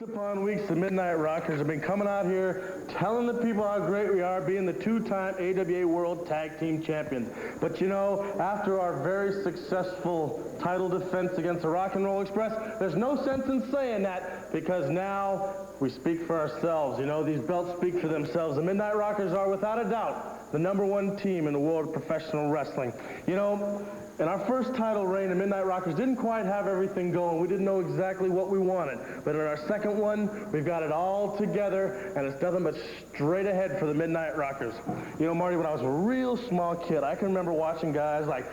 upon weeks, the Midnight Rockers have been coming out here telling the people how great we are, being the two-time AWA World Tag Team Champions. But you know, after our very successful title defense against the Rock and Roll Express, there's no sense in saying that, because now we speak for ourselves. You know, these belts speak for themselves. The Midnight Rockers are, without a doubt, the #1 team in the world of professional wrestling. You know, in our first title reign, the Midnight Rockers didn't quite have everything going. We didn't know exactly what we wanted. But in our second one, we've got it all together, and it's nothing but straight ahead for the Midnight Rockers. You know, Marty, when I was a real small kid, I can remember watching guys like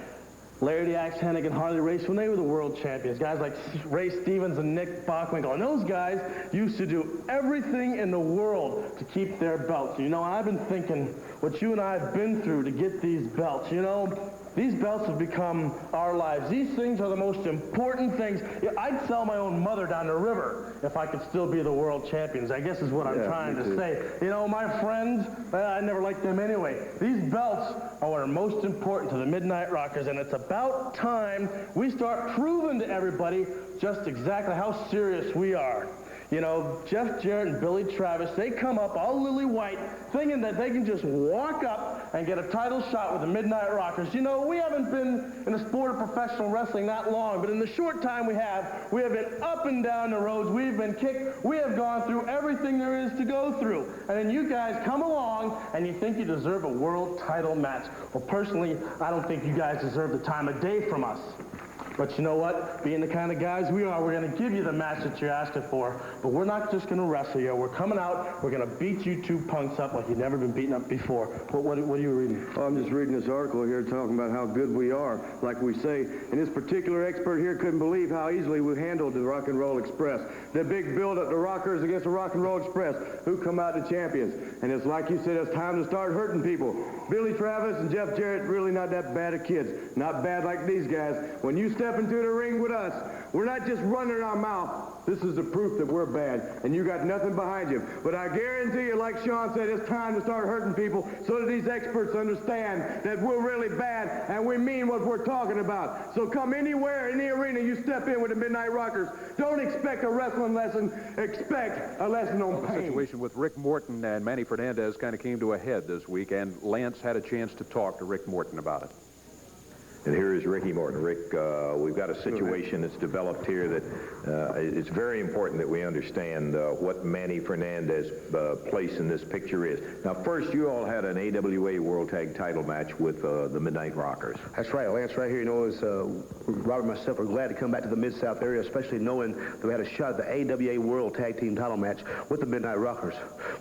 Larry the Axe Hennig and Harley Race when they were the world champions. Guys like Ray Stevens and Nick Bockwinkel. And those guys used to do everything in the world to keep their belts. You know, I've been thinking what you and I have been through to get these belts. You know, these belts have become our lives. These things are the most important things. I'd sell my own mother down the river if I could still be the world champions, I guess is what I'm trying to say. You know, my friends, I never liked them anyway. These belts are what are most important to the Midnight Rockers, and it's about time we start proving to everybody just exactly how serious we are. You know, Jeff Jarrett and Billy Travis, they come up all lily white, thinking that they can just walk up and get a title shot with the Midnight Rockers. You know, we haven't been in the sport of professional wrestling that long, but in the short time we have been up and down the roads, we've been kicked, we have gone through everything there is to go through. And then you guys come along and you think you deserve a world title match. Well, personally, I don't think you guys deserve the time of day from us. But you know what? Being the kind of guys we are, we're going to give you the match that you're asking for. But we're not just going to wrestle you. We're coming out, we're going to beat you two punks up like you've never been beaten up before. What are you reading? Oh, I'm just reading this article here talking about how good we are, like we say. And this particular expert here couldn't believe how easily we handled the Rock and Roll Express. The big build-up, the Rockers against the Rock and Roll Express, who come out the champions. And it's like you said, it's time to start hurting people. Billy Travis and Jeff Jarrett, really not that bad of kids. Not bad like these guys. When you step into the ring with us, we're not just running our mouth. This is the proof that we're bad, and you got nothing behind you. But I guarantee you, like Sean said, it's time to start hurting people so that these experts understand that we're really bad and we mean what we're talking about. So come anywhere in the arena you step in with the Midnight Rockers. Don't expect a wrestling lesson. Expect a lesson on pain. The situation with Rick Morton and Manny Fernandez kind of came to a head this week, and Lance had a chance to talk to Rick Morton about it. And here is Ricky Morton. Rick, we've got a situation that's developed here that it's very important that we understand what Manny Fernandez's place in this picture is. Now, first, you all had an AWA World Tag Title match with the Midnight Rockers. That's right, Lance. Right here, you know, Robert and myself are glad to come back to the Mid-South area, especially knowing that we had a shot at the AWA World Tag Team Title match with the Midnight Rockers.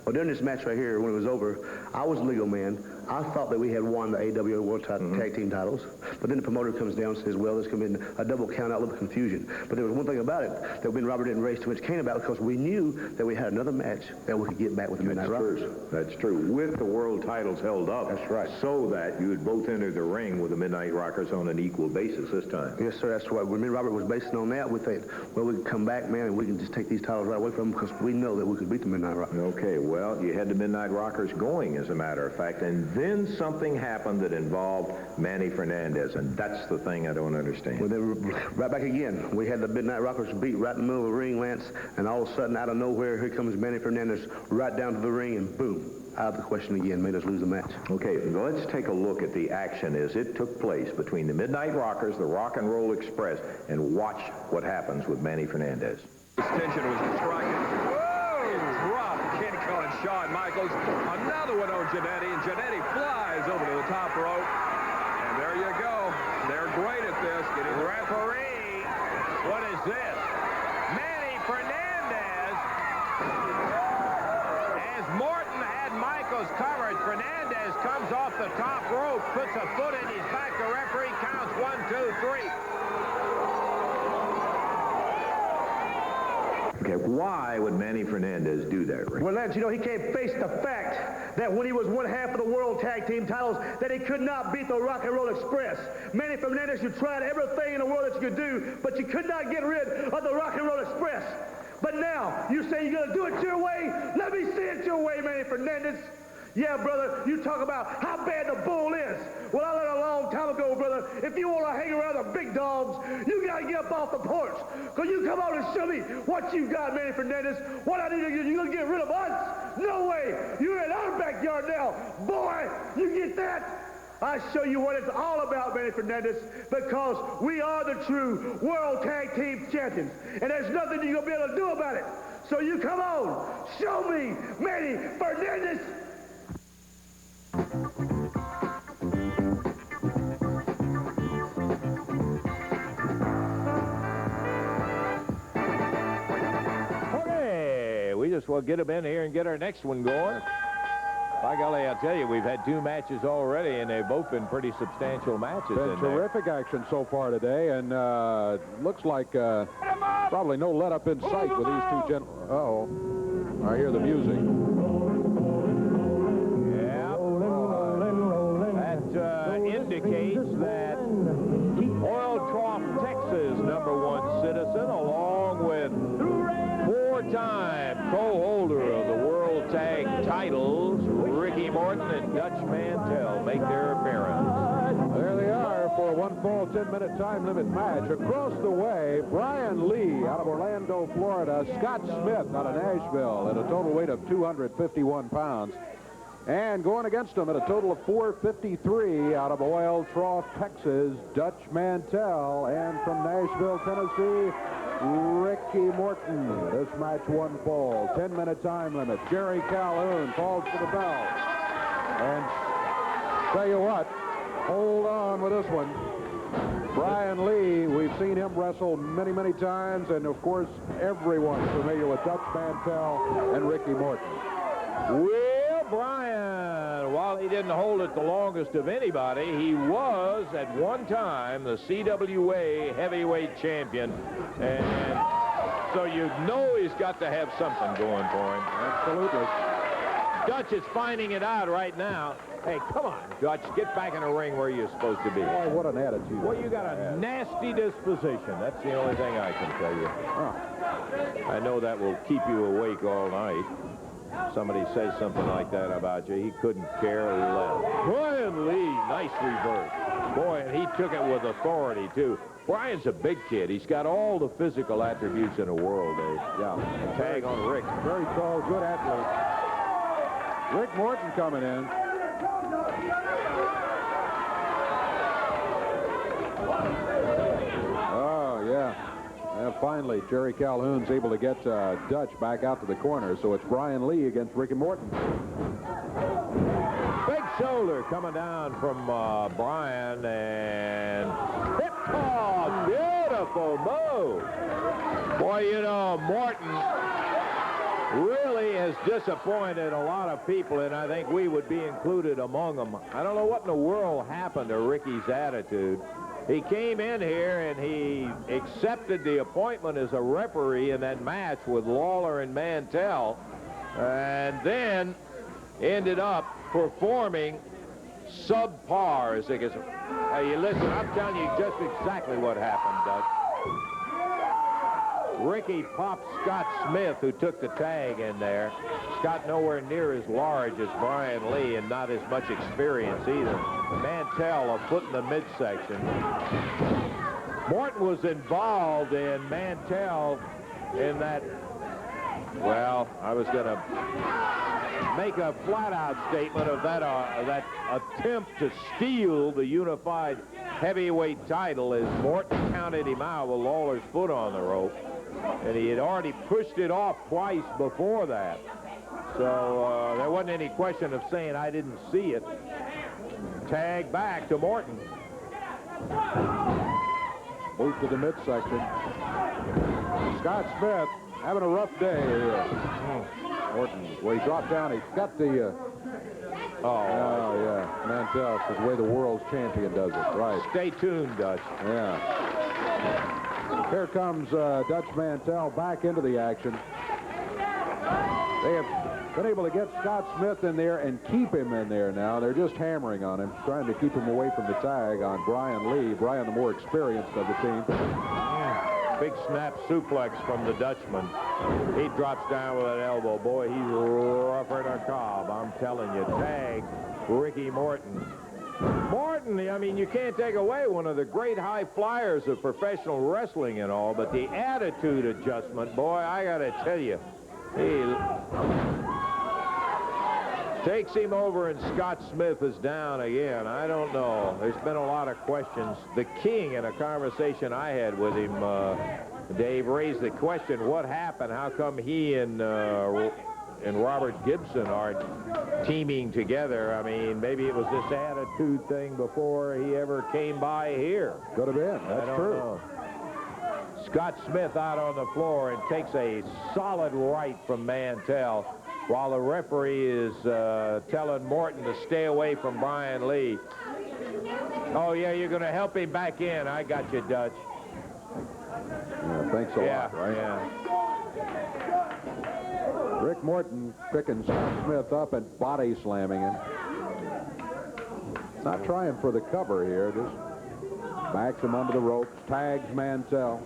Well, during this match right here, when it was over, I was the legal man. I thought that we had won the AWA World Tag Team titles, but then the promoter comes down and says, well, there's going to be a double count out, a little confusion. But there was one thing about it that we and Robert didn't raise too much cane about, because we knew that we had another match that we could get back with the Midnight Rockers. That's true. With the world titles held up. That's right. So that you would both enter the ring with the Midnight Rockers on an equal basis this time. Yes, sir, that's right. When me and Robert was basing on that, we thought, well, we could come back, man, and we can just take these titles right away from them, because we know that we could beat the Midnight Rockers. Okay, well, you had the Midnight Rockers going, as a matter of fact, and then something happened that involved Manny Fernandez, and that's the thing I don't understand. Well, then right back again. We had the Midnight Rockers beat right in the middle of the ring, Lance, and all of a sudden, out of nowhere, here comes Manny Fernandez right down to the ring, and boom, out of the question again, made us lose the match. Okay, let's take a look at the action as it took place between the Midnight Rockers, the Rock and Roll Express, and watch what happens with Manny Fernandez. This tension was striking. Whoa! Drop Ken and Shawn Michaels. Another one on Jannetty, and Jannetty flies over to the top rope. And there you go. They're great at this. Getting the referee. What is this? Manny Fernandez. As Morton had Michaels covered, Fernandez comes off the top rope, puts a foot in his back. The referee counts 1, 2, 3. Okay, why would Manny Fernandez do that, Rick? Well, Lance, you know, he can't face the fact that when he was one half of the World Tag Team titles, that he could not beat the Rock and Roll Express. Manny Fernandez, you tried everything in the world that you could do, but you could not get rid of the Rock and Roll Express. But now, you say you're going to do it your way? Let me see it your way, Manny Fernandez. Yeah, brother, you talk about how bad the bull is. Well, I learned a long time ago, brother, if you want to hang around the big dogs, you got to get up off the porch. Because you come on and show me what you got, Manny Fernandez. What I need to do, you going to get rid of us? No way. You're in our backyard now. Boy, you get that? I show you what it's all about, Manny Fernandez, because we are the true World Tag Team Champions, and there's nothing you're going to be able to do about it. So you come on, show me Manny Fernandez. Okay, we just will get him in here and get our next one going. By golly, I'll tell you, we've had 2 matches already, and they've both been pretty substantial matches. Been terrific action so far today, and looks like probably no let-up in sight with these 2 gentlemen. Uh-oh. I hear the music. Yeah. That indicates that Oil Trough, Texas, #1 citizen, along with 4-time co-holder of the World Tag titles, Ricky Morton and Dutch Mantell, make their appearance. There they are for a 1-fall 10-minute time limit match. Across the way, Brian Lee out of Orlando, Florida, Scott Smith out of Nashville at a total weight of 251 pounds. And going against him at a total of 453 out of Oil Trough, Texas, Dutch Mantell. And from Nashville, Tennessee, Ricky Morton. This match 1 fall, 10-minute time limit. Jerry Calhoun falls for the bell. And tell you what, hold on with this one. Brian Lee, we've seen him wrestle many, many times, and of course, everyone's familiar with Dutch Mantell and Ricky Morton. Well, Brian, while he didn't hold it the longest of anybody, he was at one time the CWA heavyweight champion, and so you know he's got to have something going for him. Absolutely. Dutch is finding it out right now. Hey, come on, Dutch, get back in the ring where you're supposed to be. Boy, what an attitude. Well, you got a nasty disposition. That's the only thing I can tell you. I know that will keep you awake all night. Somebody says something like that about you, he couldn't care less. Brian Lee, nice reverse. Boy, and he took it with authority, too. Brian's a big kid. He's got all the physical attributes in the world, Dave. Yeah. Tag on Rick. Very tall, good athlete. Rick Morton coming in. Oh, yeah. Finally, Jerry Calhoun's able to get Dutch back out to the corner, so it's Brian Lee against Ricky Morton. Big shoulder coming down from Brian, and hip toss, beautiful move. Boy, you know, Morton really has disappointed a lot of people, and I think we would be included among them. I don't know what in the world happened to Ricky's attitude. He came in here and he accepted the appointment as a referee in that match with Lawler and Mantell, and then ended up performing subpar. As they get, hey, you listen, I'm telling you just exactly what happened, Doug. Ricky popped Scott Smith, who took the tag in there. Scott nowhere near as large as Brian Lee and not as much experience either. Mantell a foot in the midsection. Morton was involved in Mantell in that, well, I was going to make a flat-out statement of that attempt to steal the unified heavyweight title as Morton counted him out with Lawler's foot on the rope. And he had already pushed it off twice before that. So there wasn't any question of saying I didn't see it. Tag back to Morton. Move to the midsection. Scott Smith having a rough day here. Morton, well, he dropped down. He's got the... oh, yeah. Mantell, it's the way the world's champion does it. Right. Stay tuned, Dutch. Yeah. Here comes Dutch Mantell back into the action. They have been able to get Scott Smith in there and keep him in there now. They're just hammering on him, trying to keep him away from the tag on Brian Lee. Brian, the more experienced of the team. Big snap suplex from the Dutchman. He drops down with an elbow. Boy, he's rougher than a cob. I'm telling you. Tag Ricky Morton. Morton, I mean, you can't take away one of the great high flyers of professional wrestling and all, but the attitude adjustment, boy, I got to tell you, he takes him over, and Scott Smith is down again. I don't know. There's been a lot of questions. The King, in a conversation I had with him, Dave, raised the question, what happened? How come he and Robert Gibson are teaming together? I mean, maybe it was this attitude thing before he ever came by here. Could have been. That's true. Know. Scott Smith out on the floor and takes a solid right from Mantell, while the referee is telling Morton to stay away from Brian Lee. Oh, yeah, you're going to help him back in. I got you, Dutch. Yeah, thanks a lot, right? Yeah. Rick Morton picking Scott Smith up and body slamming him. Not trying for the cover here, just backs him under the ropes, tags Mantell.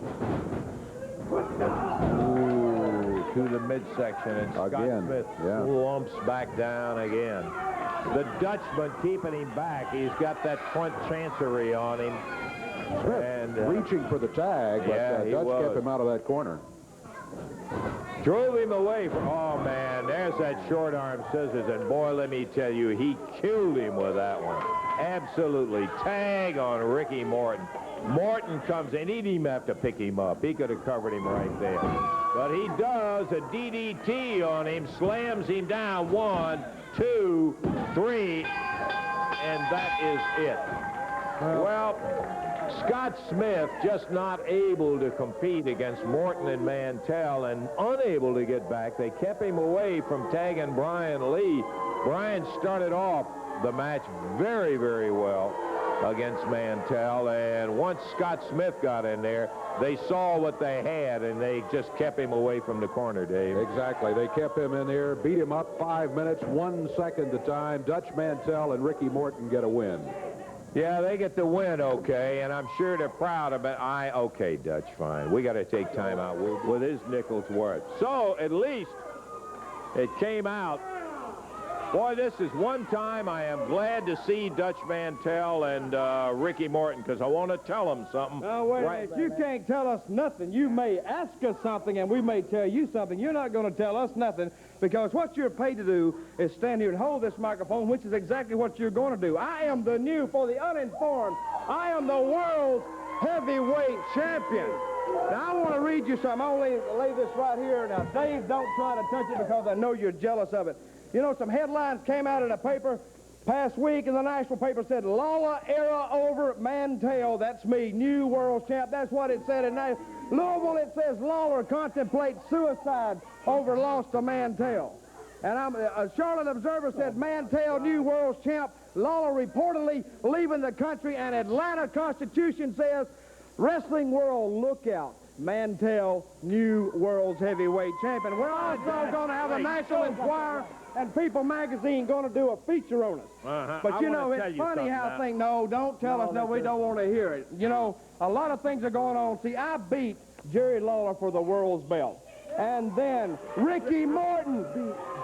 Ooh, to the midsection, and Scott Again, Smith lumps back down again. The Dutchman keeping him back. He's got that front chancery on him. Smith And, reaching for the tag, but Dutch kept him out of that corner. Drove him away from, oh man, there's that short arm scissors, and boy, let me tell you, he killed him with that one. Absolutely. Tag on Ricky Morton. Morton comes in. He didn't even have to pick him up. He could have covered him right there. But he does a DDT on him, slams him down. 1, 2, 3, and that is it. Well, Scott Smith just not able to compete against Morton and Mantell and unable to get back. They kept him away from tagging Brian Lee. Brian started off the match very, very well against Mantell, and once Scott Smith got in there, they saw what they had, and they just kept him away from the corner, Dave. Exactly. They kept him in there, beat him up 5 minutes, 1 second to time. Dutch Mantell and Ricky Morton get a win. Yeah, they get the win, okay, and I'm sure they're proud of it. Okay, Dutch, fine. We got to take time out with his nickel's worth. So, at least it came out. Boy, this is one time I am glad to see Dutch Mantell and Ricky Morton, because I want to tell them something. Now, wait a minute. You can't tell us nothing. You may ask us something, and we may tell you something. You're not going to tell us nothing, because what you're paid to do is stand here and hold this microphone, which is exactly what you're going to do. I am the new, for the uninformed, I am the world's heavyweight champion. Now, I want to read you something. I'm going to lay this right here. Now, Dave, don't try to touch it, because I know you're jealous of it. You know, some headlines came out in a paper past week, and the national paper said, Lawler era over, Mantell, that's me, new world champ. That's what it said. And now, Louisville, it says Lawler contemplates suicide over loss to Mantell. And a Charlotte Observer said Mantell, new world champ. Lawler reportedly leaving the country. And Atlanta Constitution says, wrestling world, look out. Mantell, new world's heavyweight champion. We're also going to have a National Enquirer and People magazine going to do a feature on us. But, you know, it's funny how things... No, don't tell us. No, we don't want to hear it. You know, a lot of things are going on. See, I beat Jerry Lawler for the world's belt. And then Ricky Morton,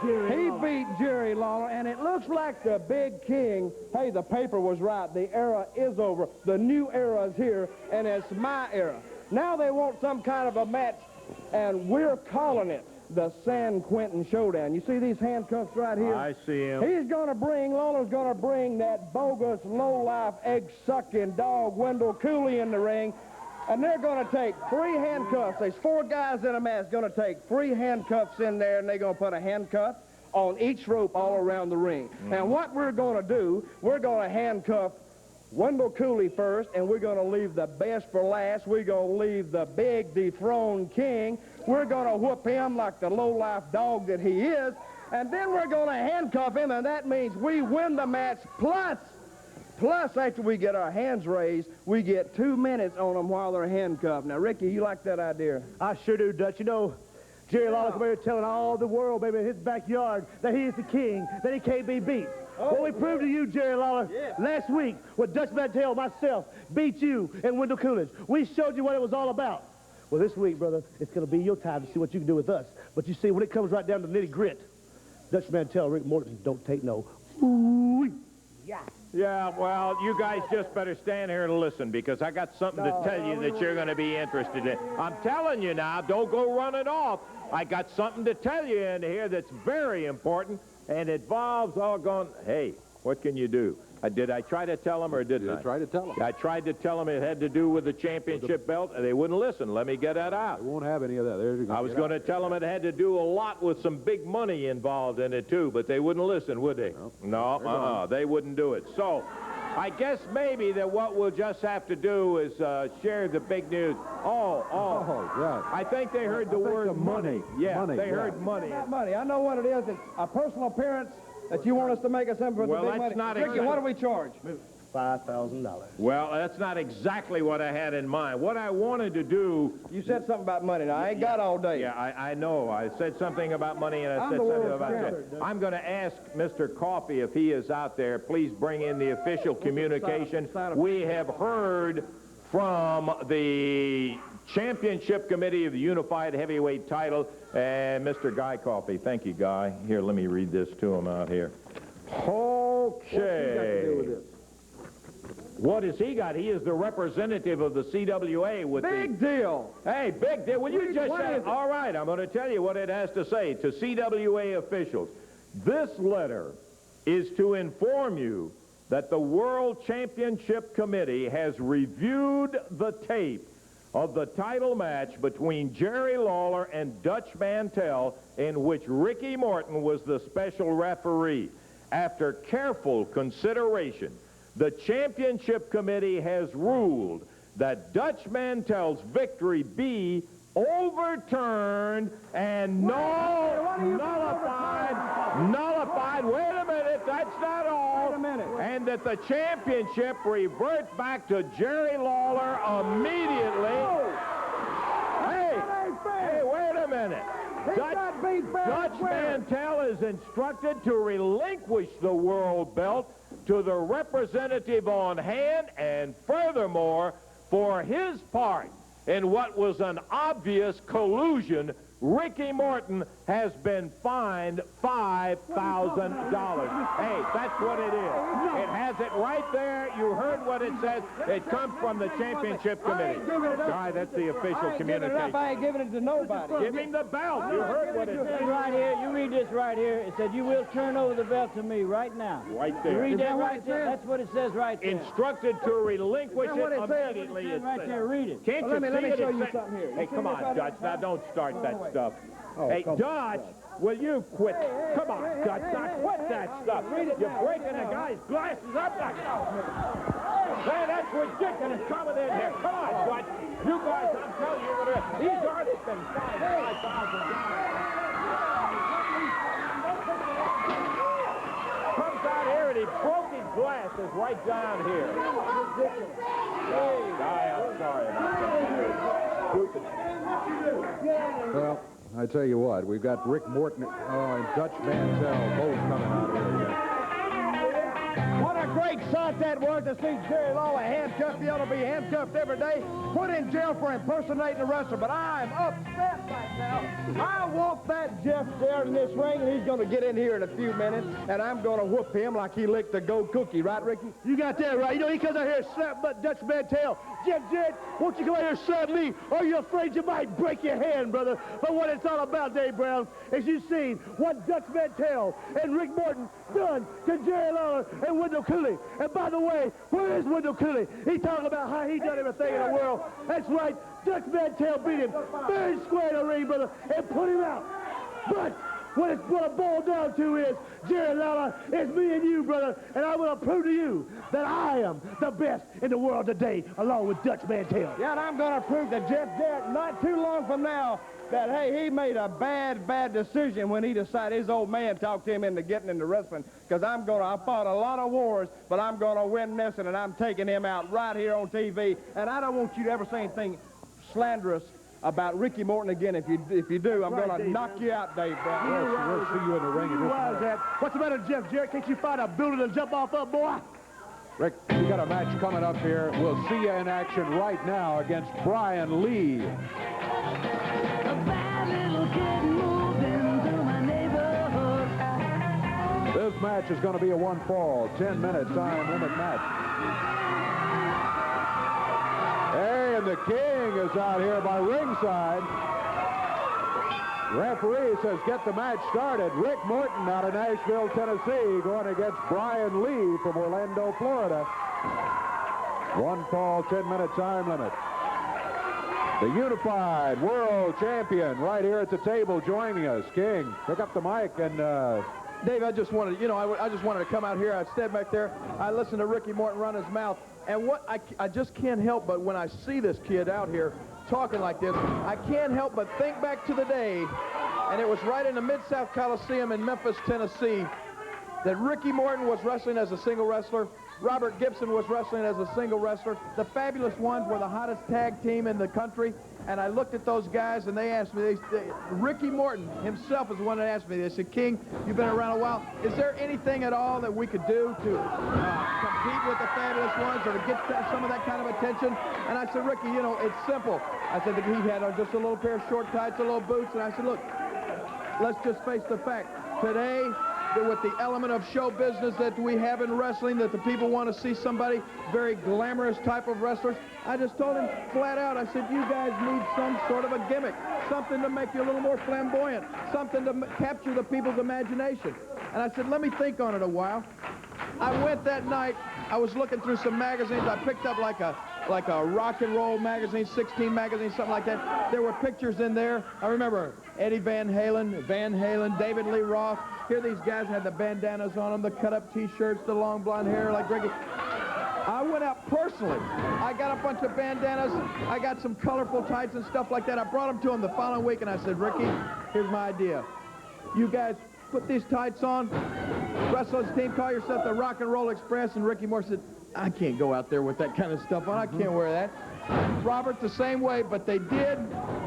beat Jerry Lawler, and it looks like the big king, hey, the paper was right. The era is over. The new era is here, and it's my era. Now they want some kind of a match, and we're calling it the San Quentin Showdown. You see these handcuffs right here? I see him. Lawler's going to bring that bogus, low-life, egg-sucking dog, Wendell Cooley, in the ring, and they're going to take 3 handcuffs. There's 4 guys in a match going to take 3 handcuffs in there, and they're going to put a handcuff on each rope all around the ring. And what we're going to do, we're going to handcuff Wendell Cooley first, and we're going to leave the best for last. We're going to leave the big dethroned king. We're going to whoop him like the low-life dog that he is, and then we're going to handcuff him, and that means we win the match, plus after we get our hands raised, we get 2 minutes on them while they're handcuffed. Now, Ricky, you like that idea? I sure do, Dutch. You know, Jerry Lawler come here telling all the world, baby, in his backyard, that he is the king, that he can't be beat. Well, we proved to you, Jerry Lawler, last week when Dutch Mantell, myself, beat you and Wendell Coolidge. We showed you what it was all about. Well, this week, brother, it's going to be your time to see what you can do with us. But you see, when it comes right down to nitty-grit, Dutch Mantell, Rick Morton don't take no. Ooh-wee. Yeah, well, you guys just better stand here and listen, because I got something to tell you that you're going to be interested in. I'm telling you now, don't go running off. I got something to tell you in here that's very important, and it involves all going, hey, what can you do? Did I try to tell them or didn't I? Try to tell them. I tried to tell them it had to do with the championship belt, and they wouldn't listen. Let me get that out. We won't have any of that. There you go. I was going to tell them it had to do a lot with some big money involved in it, too, but they wouldn't listen, would they? No, they wouldn't do it. So I guess maybe that what we'll just have to do is share the big news. Oh, yeah. I think they heard the word money. Yeah, money, they heard money. Not money. I know what it is. It's a personal appearance that you want us to make us something for Well, the big that's money. not Ricky, exactly- what do we charge? $5,000. Well, that's not exactly what I had in mind. What I wanted to do... You said something about money. Now, I ain't got all day. Yeah, I know. I said something about money, and I I'm said the something world about champion. that. I'm going to ask Mr. Coffey, if he is out there, please bring in the official communication. We have heard from the Championship Committee of the Unified Heavyweight title, and Mr. Guy Coffey. Thank you, Guy. Here, let me read this to him out here. Okay. What has he got? He is the representative of the CWA with Big deal. Hey, big deal. Will you just What say, is it? all right, I'm going to tell you what it has to say to CWA officials. This letter is to inform you that the World Championship Committee has reviewed the tape of the title match between Jerry Lawler and Dutch Mantell, in which Ricky Morton was the special referee. After careful consideration, the Championship Committee has ruled that Dutch Mantell's victory be overturned and nullified. Wait a minute, that's not all. Wait a minute. And that the championship revert back to Jerry Lawler immediately. Hey, wait a minute. Dutch Mantell is instructed to relinquish the world belt to the representative on hand, and furthermore, for his part in what was an obvious collusion, Ricky Morton has been fined $5,000. Hey, that's what it is. It has it right there. You heard what it says. It comes from the Championship Committee. Guy, that's the official communication. I ain't giving it to nobody. Give him the belt. You heard what it said. Right here, you read this right here. It said, you will turn over the belt to me right now. Right You there. read that right there? That's what it says right there. Instructed to relinquish it immediately. It says right there, read it. Can't you Let me see it? show It you says- something here. Hey, You see come this on, right Dutch. here? Now, don't start that stuff. Oh, hey, come on. Dutch, will you quit? Come on, Dutch. Now, quit that stuff. You're breaking the guy's glasses up like Hey, that's ridiculous coming in here. Come on, Dutch. You guys, I'm telling you, he's already been fined $5,000. Comes out here and he broke his glasses right down here. Hey, Guy, I'm sorry about that. Well, I tell you what, we've got Rick Morton and Dutch Mantell both coming out here again. What a great sight that was to see Jerry Lawler handcuffed. He ought to be handcuffed every day, put in jail for impersonating a wrestler. But I'm upset right now. I want that Jeff there in this ring, and he's going to get in here in a few minutes, and I'm going to whoop him like he licked a gold cookie. Right, Ricky? You got that right. You know, he comes out here and slap butt Dutch Mantell. Jeff Jarrett, won't you come out here and slap me? Or are you afraid you might break your hand, brother? But what it's all about, Dave Brown, is you've seen what Dutch Mantell and Rick Morton done to Jerry Lawler and Wendell Cooley. And by the way, where is Wendell Cooley? He talking about how he done everything in the world. That's right. Dutch Mantell beat him very square in the ring, brother, and put him out. But what it boiled down to is, Jerry Lawler, it's me and you, brother, and I will prove to you that I am the best in the world today, along with Dutch Mantell. Yeah, and I'm going to prove to Jeff Jarrett not too long from now that, hey, he made a bad decision when he decided his old man talked him into getting into wrestling. Because I fought a lot of wars, but I'm going to win this one, and I'm taking him out right here on TV. And I don't want you to ever say anything slanderous about Ricky Morton again. If you do, I'm going to knock you out, Dave Brown. We'll see you in the ring in just a minute. What's the matter, Jeff Jarrett? Can't you find a building to jump off of, boy? Rick, we got a match coming up here. We'll see you in action right now against Brian Lee. This match match is going to be a one-fall, 10-minute time limit match. Hey, and the King is out here by ringside. Referee says get the match started. Rick Morton out of Nashville, Tennessee, going against Brian Lee from Orlando, Florida. One fall, 10-minute time limit. The unified world champion right here at the table joining us. King, pick up the mic and... Dave, I just wanted, I just wanted to come out here. I stand back there. I listened to Ricky Morton run his mouth. And what I just can't help but when I see this kid out here talking like this, I can't help but think back to the day, and it was right in the Mid-South Coliseum in Memphis, Tennessee, that Ricky Morton was wrestling as a single wrestler. Robert Gibson was wrestling as a single wrestler. The Fabulous Ones were the hottest tag team in the country. And I looked at those guys, and they asked me, Ricky Morton himself is the one that asked me. They said, King, you've been around a while. Is there anything at all that we could do to compete with the Fabulous Ones or to get some of that kind of attention? And I said, Ricky, it's simple. I said that he had on just a little pair of short tights, a little boots, and I said, look, let's just face the fact. Today, with the element of show business that we have in wrestling, that the people want to see somebody very glamorous type of wrestlers, I just told him flat out, I said, you guys need some sort of a gimmick, something to make you a little more flamboyant, something to capture the people's imagination. And I said, let me think on it a while. I went that night, I was looking through some magazines. I picked up like a rock and roll magazine, 16 magazine, something like that. There were pictures in there. I remember Eddie Van Halen, David Lee Roth. Here these guys had the bandanas on them, the cut-up T-shirts, the long blonde hair like Ricky. I went out personally. I got a bunch of bandanas. I got some colorful tights and stuff like that. I brought them to him the following week, and I said, Ricky, here's my idea. You guys put these tights on, wrestle this team, call yourself the Rock and Roll Express. And Ricky Moore said, I can't go out there with that kind of stuff on. I can't wear that. Robert, the same way, but they did.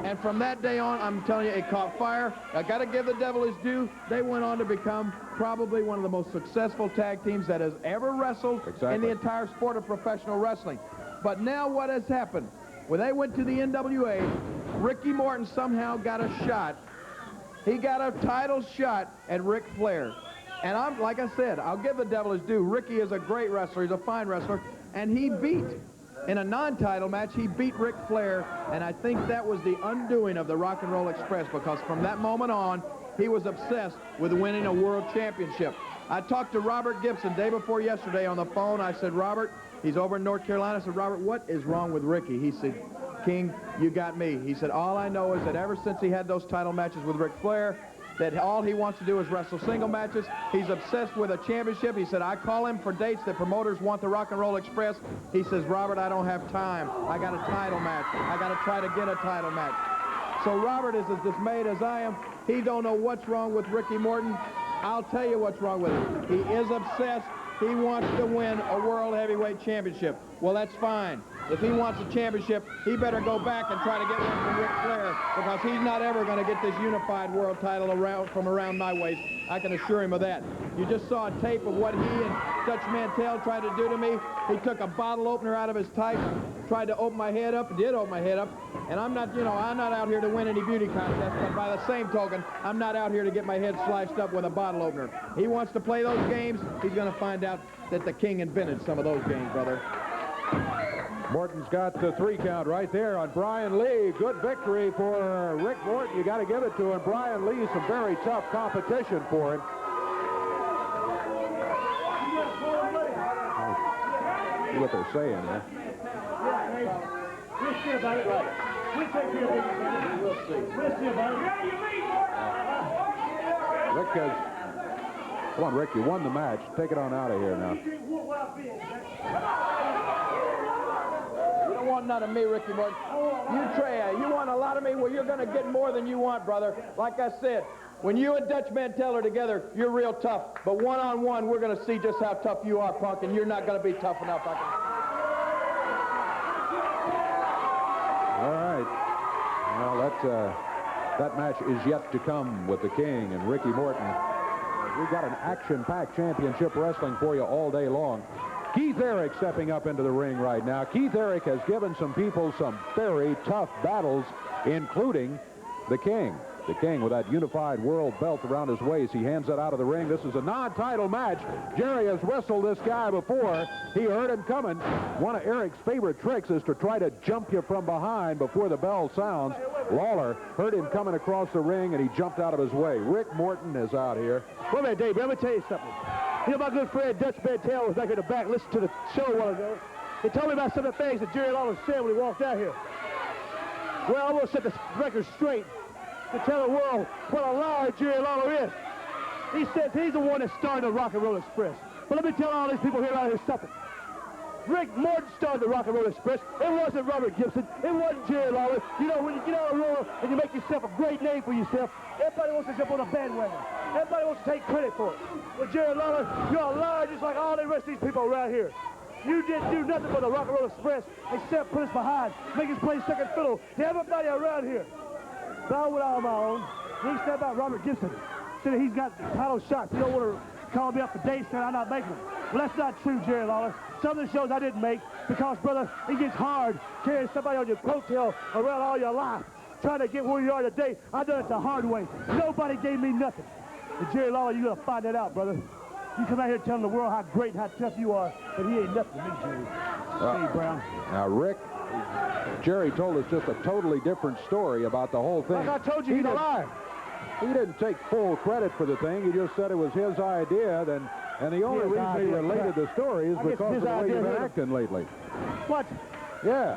And from that day on, I'm telling you, it caught fire. I got to give the devil his due. They went on to become probably one of the most successful tag teams that has ever wrestled in the entire sport of professional wrestling. But now what has happened? When they went to the NWA, Ricky Morton somehow got a shot. He got a title shot at Ric Flair. And like I said, I'll give the devil his due. Ricky is a great wrestler. He's a fine wrestler. And he beat, in a non-title match, he beat Ric Flair. And I think that was the undoing of the Rock and Roll Express, because from that moment on, he was obsessed with winning a world championship. I talked to Robert Gibson day before yesterday on the phone. I said, Robert, he's over in North Carolina. I said, Robert, what is wrong with Ricky? He said, King, you got me. He said, all I know is that ever since he had those title matches with Ric Flair, that all he wants to do is wrestle single matches. He's obsessed with a championship. He said, I call him for dates that promoters want the Rock and Roll Express. He says, Robert, I don't have time. I got a title match. I got to try to get a title match. So Robert is as dismayed as I am. He don't know what's wrong with Ricky Morton. I'll tell you what's wrong with him. He is obsessed. He wants to win a World Heavyweight Championship. Well, that's fine. If he wants a championship, he better go back and try to get one from Ric Flair, because he's not ever going to get this unified world title from around my waist. I can assure him of that. You just saw a tape of what he and Dutch Mantell tried to do to me. He took a bottle opener out of his tights, tried to open my head up, did open my head up, and I'm not out here to win any beauty contest, but by the same token, I'm not out here to get my head sliced up with a bottle opener. He wants to play those games. He's going to find out that the King invented some of those games, brother. Morton's got the 3 count right there on Brian Lee. Good victory for Rick Morton. You got to give it to him. Brian Lee, some very tough competition for him. See what they're saying, huh? We'll see about it later. We'll take care of it. We'll see. We'll see about it. Rick has... Come on, Rick, you won the match. Take it on out of here now. You don't want none of me, Ricky Morton. You want a lot of me? Well, you're going to get more than you want, brother. Like I said, when you and Dutch Mantell are together, you're real tough. But one-on-one, we're going to see just how tough you are, punk, and you're not going to be tough enough. All right. Well, that match is yet to come with the King and Ricky Morton. We've got an action-packed championship wrestling for you all day long. Keith Eric stepping up into the ring right now. Keith Eric has given some people some very tough battles, including the King. The King with that unified world belt around his waist. He hands it out of the ring. This is a non-title match. Jerry has wrestled this guy before. He heard him coming. One of Eric's favorite tricks is to try to jump you from behind before the bell sounds. Lawler heard him coming across the ring, and he jumped out of his way. Rick Morton is out here. Wait a minute, Dave. Let me tell you something. You know, my good friend Dutch Mantell was back in the back listening to the show a while ago. He told me about some of the things that Jerry Lawler said when he walked out here. Well, I'm going to set this record straight to tell the world what a liar Jerry Lawler is. He says he's the one that started the Rock and Roll Express. But let me tell all these people here out here something. Rick Morton started the Rock and Roll Express. It wasn't Robert Gibson. It wasn't Jerry Lawler. You know, when you get on a roller and you make yourself a great name for yourself, everybody wants to jump on a bandwagon. Everybody wants to take credit for it. Well, Jerry Lawler, you're a liar just like all the rest of these people around here. You didn't do nothing for the Rock and Roll Express except put us behind, make us play second fiddle to everybody around here. But I went out on my own. He said about Robert Gibson. Said he's got title shots. You don't want to call me up for dates, and I'm not making them. Well, that's not true, Jerry Lawler. Some of the shows I didn't make because, brother, it gets hard carrying somebody on your coattail around all your life, trying to get where you are today. I done it the hard way. Nobody gave me nothing. And Jerry Lawler, you're going to find that out, brother. You come out here telling the world how great and how tough you are, but he ain't nothing to me, Jerry. Hey, Brown. Now, Rick, Jerry told us just a totally different story about the whole thing. Like I told you, he's a liar. He didn't take full credit for the thing. He just said it was his idea, and the only reason he related the story is because of the way you've been acting lately. What? Yeah.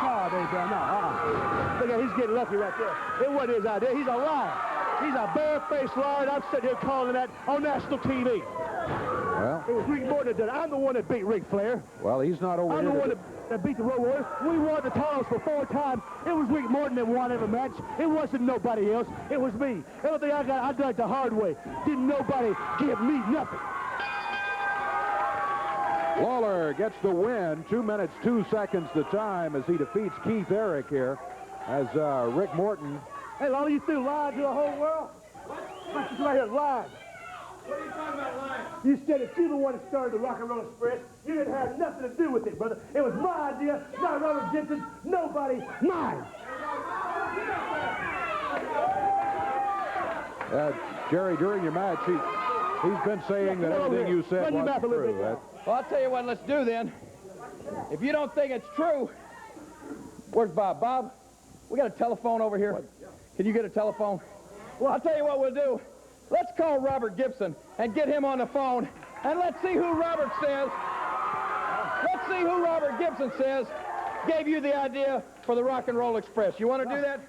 Oh, Dave Brown, no. Look at he's getting lucky right there. It wasn't his idea. He's a liar. He's a bare-faced liar, and I'm sitting here calling that on national TV. Well, it was Rick Morton that did it. I'm the one that beat Ric Flair. Well, he's not over I'm here. the one that beat the Road Warriors. We won the titles for 4 times. It was Rick Morton that won every match. It wasn't nobody else. It was me. Everything I got, I done it the hard way. Didn't nobody give me nothing. Lawler gets the win. 2 minutes, 2 seconds the time as he defeats Keith Eric here as Rick Morton. Hey, Lawler, you still lying to the whole world? What? You right here lying. What are you talking about lying? You said that you're the one that started the Rock and Roll Express. You didn't have nothing to do with it, brother. It was my idea, not Robert Gibson. Nobody, mine. Jerry, during your match, he's been saying that everything you said was true. Well, I'll tell you what, let's do then. If you don't think it's true, where's Bob? Bob, we got a telephone over here. Can you get a telephone? Well, I'll tell you what we'll do. Let's call Robert Gibson and get him on the phone, and let's see who Robert says. Let's see who Robert Gibson says gave you the idea for the Rock and Roll Express. You want to do that?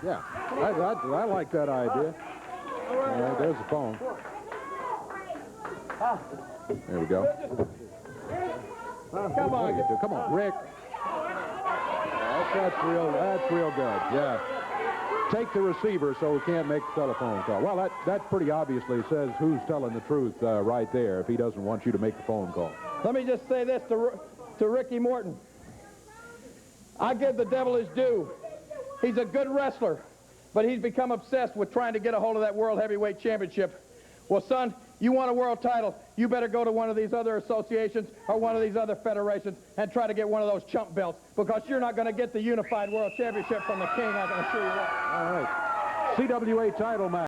Yeah, I like that idea. There's the phone. There we go. Come on. Come on, Rick. That's real good. Yeah. Take the receiver so we can't make the telephone call. Well, that pretty obviously says who's telling the truth right there if he doesn't want you to make the phone call. Let me just say this to Ricky Morton. I give the devil his due. He's a good wrestler, but he's become obsessed with trying to get a hold of that World Heavyweight Championship. Well, son, you want a world title, you better go to one of these other associations or one of these other federations and try to get one of those chump belts, because you're not going to get the unified world championship from the King, I can assure you that. All right. CWA title match.